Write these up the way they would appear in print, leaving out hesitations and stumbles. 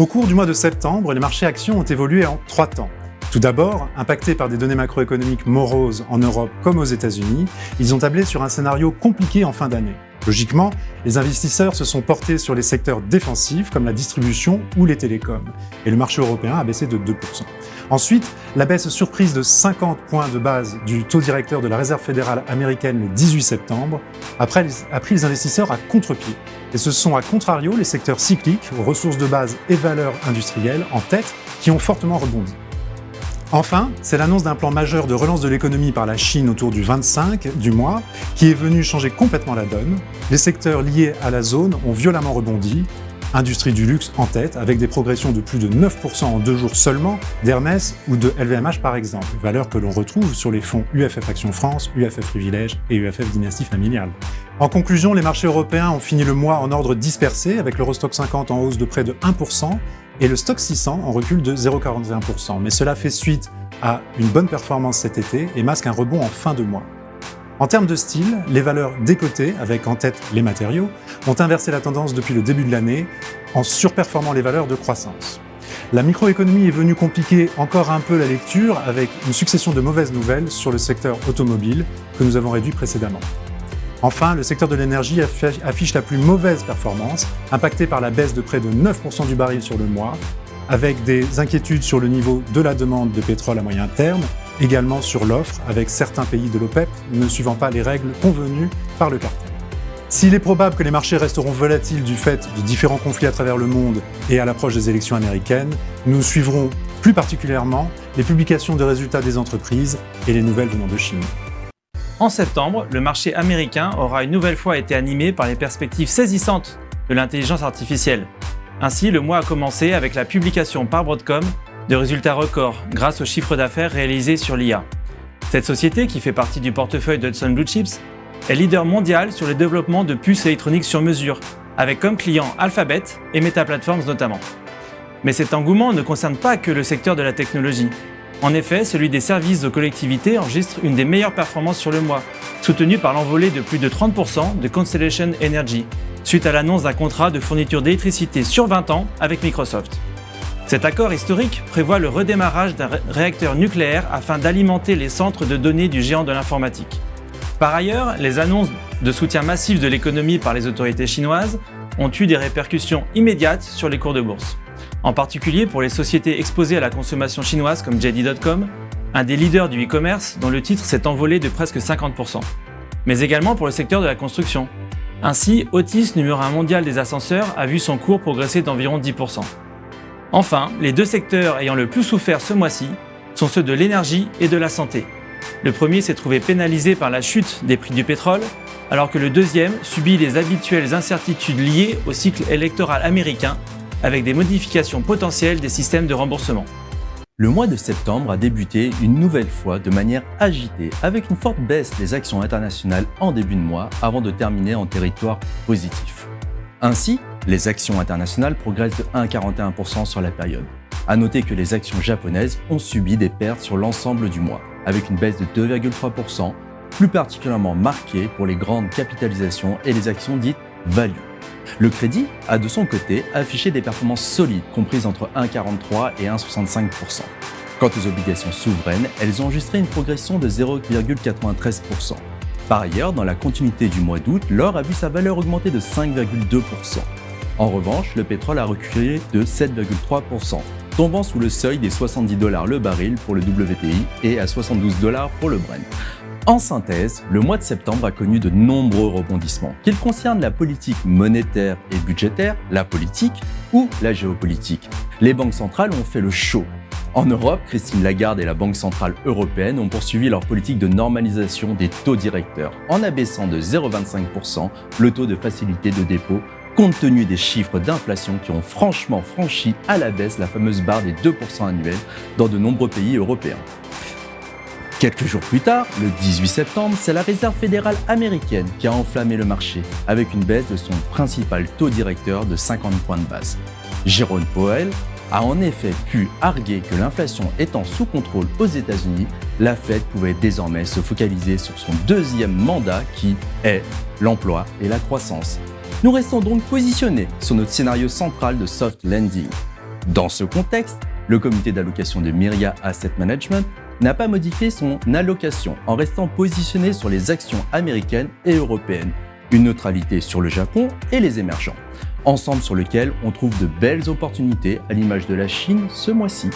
Au cours du mois de septembre, les marchés actions ont évolué en 3 temps. Tout d'abord, impactés par des données macroéconomiques moroses en Europe comme aux États-Unis, ils ont tablé sur un scénario compliqué en fin d'année. Logiquement, les investisseurs se sont portés sur les secteurs défensifs comme la distribution ou les télécoms, et le marché européen a baissé de 2%. Ensuite, la baisse surprise de 50 points de base du taux directeur de la Réserve fédérale américaine le 18 septembre a pris les investisseurs à contre-pied. Et ce sont à contrario les secteurs cycliques, aux ressources de base et valeurs industrielles en tête qui ont fortement rebondi. Enfin, c'est l'annonce d'un plan majeur de relance de l'économie par la Chine autour du 25 du mois qui est venu changer complètement la donne. Les secteurs liés à la zone ont violemment rebondi, industrie du luxe en tête, avec des progressions de plus de 9% en 2 jours seulement d'Hermès ou de LVMH par exemple, valeurs que l'on retrouve sur les fonds UFF Action France, UFF Privilèges et UFF Dynastie Familiale. En conclusion, les marchés européens ont fini le mois en ordre dispersé, avec l'Eurostoxx 50 en hausse de près de 1%, et le Stoxx 600 en recul de 0,41%. Mais cela fait suite à une bonne performance cet été et masque un rebond en fin de mois. En termes de style, les valeurs décotées, avec en tête les matériaux, ont inversé la tendance depuis le début de l'année en surperformant les valeurs de croissance. La microéconomie est venue compliquer encore un peu la lecture avec une succession de mauvaises nouvelles sur le secteur automobile que nous avons réduit précédemment. Enfin, le secteur de l'énergie affiche la plus mauvaise performance, impacté par la baisse de près de 9% du baril sur le mois, avec des inquiétudes sur le niveau de la demande de pétrole à moyen terme, également sur l'offre, avec certains pays de l'OPEP ne suivant pas les règles convenues par le cartel. S'il est probable que les marchés resteront volatiles du fait de différents conflits à travers le monde et à l'approche des élections américaines, nous suivrons plus particulièrement les publications de résultats des entreprises et les nouvelles venant de Chine. En septembre, le marché américain aura une nouvelle fois été animé par les perspectives saisissantes de l'intelligence artificielle. Ainsi, le mois a commencé avec la publication par Broadcom de résultats records grâce au chiffre d'affaires réalisé sur l'IA. Cette société, qui fait partie du portefeuille d'Hudson Blue Chips, est leader mondial sur le développement de puces électroniques sur mesure, avec comme clients Alphabet et Meta Platforms notamment. Mais cet engouement ne concerne pas que le secteur de la technologie. En effet, celui des services aux collectivités enregistre une des meilleures performances sur le mois, soutenu par l'envolée de plus de 30% de Constellation Energy, suite à l'annonce d'un contrat de fourniture d'électricité sur 20 ans avec Microsoft. Cet accord historique prévoit le redémarrage d'un réacteur nucléaire afin d'alimenter les centres de données du géant de l'informatique. Par ailleurs, les annonces de soutien massif de l'économie par les autorités chinoises ont eu des répercussions immédiates sur les cours de bourse. En particulier pour les sociétés exposées à la consommation chinoise comme JD.com, un des leaders du e-commerce dont le titre s'est envolé de presque 50%. Mais également pour le secteur de la construction. Ainsi, Otis, numéro 1 mondial des ascenseurs, a vu son cours progresser d'environ 10%. Enfin, les 2 secteurs ayant le plus souffert ce mois-ci sont ceux de l'énergie et de la santé. Le premier s'est trouvé pénalisé par la chute des prix du pétrole, alors que le deuxième subit les habituelles incertitudes liées au cycle électoral américain, avec des modifications potentielles des systèmes de remboursement. Le mois de septembre a débuté une nouvelle fois de manière agitée, avec une forte baisse des actions internationales en début de mois avant de terminer en territoire positif. Ainsi, les actions internationales progressent de 1,41% sur la période. À noter que les actions japonaises ont subi des pertes sur l'ensemble du mois, avec une baisse de 2,3%, plus particulièrement marquée pour les grandes capitalisations et les actions dites value. Le crédit a de son côté affiché des performances solides comprises entre 1,43 et 1,65%. Quant aux obligations souveraines, elles ont enregistré une progression de 0,93%. Par ailleurs, dans la continuité du mois d'août, l'or a vu sa valeur augmenter de 5,2%. En revanche, le pétrole a reculé de 7,3%, tombant sous le seuil des $70 le baril pour le WTI et à $72 pour le Brent. En synthèse, le mois de septembre a connu de nombreux rebondissements, qu'ils concernent la politique monétaire et budgétaire, la politique ou la géopolitique. Les banques centrales ont fait le show. En Europe, Christine Lagarde et la Banque centrale européenne ont poursuivi leur politique de normalisation des taux directeurs, en abaissant de 0,25% le taux de facilité de dépôt, compte tenu des chiffres d'inflation qui ont franchement franchi à la baisse la fameuse barre des 2% annuels dans de nombreux pays européens. Quelques jours plus tard, le 18 septembre, c'est la Réserve fédérale américaine qui a enflammé le marché, avec une baisse de son principal taux directeur de 50 points de base. Jérôme Powell a en effet pu arguer que l'inflation étant sous contrôle aux États-Unis, la Fed pouvait désormais se focaliser sur son deuxième mandat qui est l'emploi et la croissance. Nous restons donc positionnés sur notre scénario central de soft landing. Dans ce contexte, le comité d'allocation de Myria Asset Management n'a pas modifié son allocation en restant positionné sur les actions américaines et européennes, une neutralité sur le Japon et les émergents, ensemble sur lequel on trouve de belles opportunités à l'image de la Chine ce mois-ci.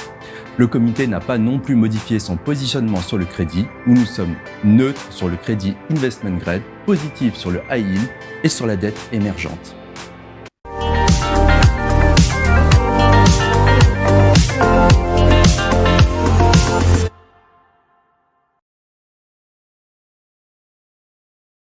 Le comité n'a pas non plus modifié son positionnement sur le crédit, où nous sommes neutres sur le crédit investment grade, positifs sur le high yield et sur la dette émergente.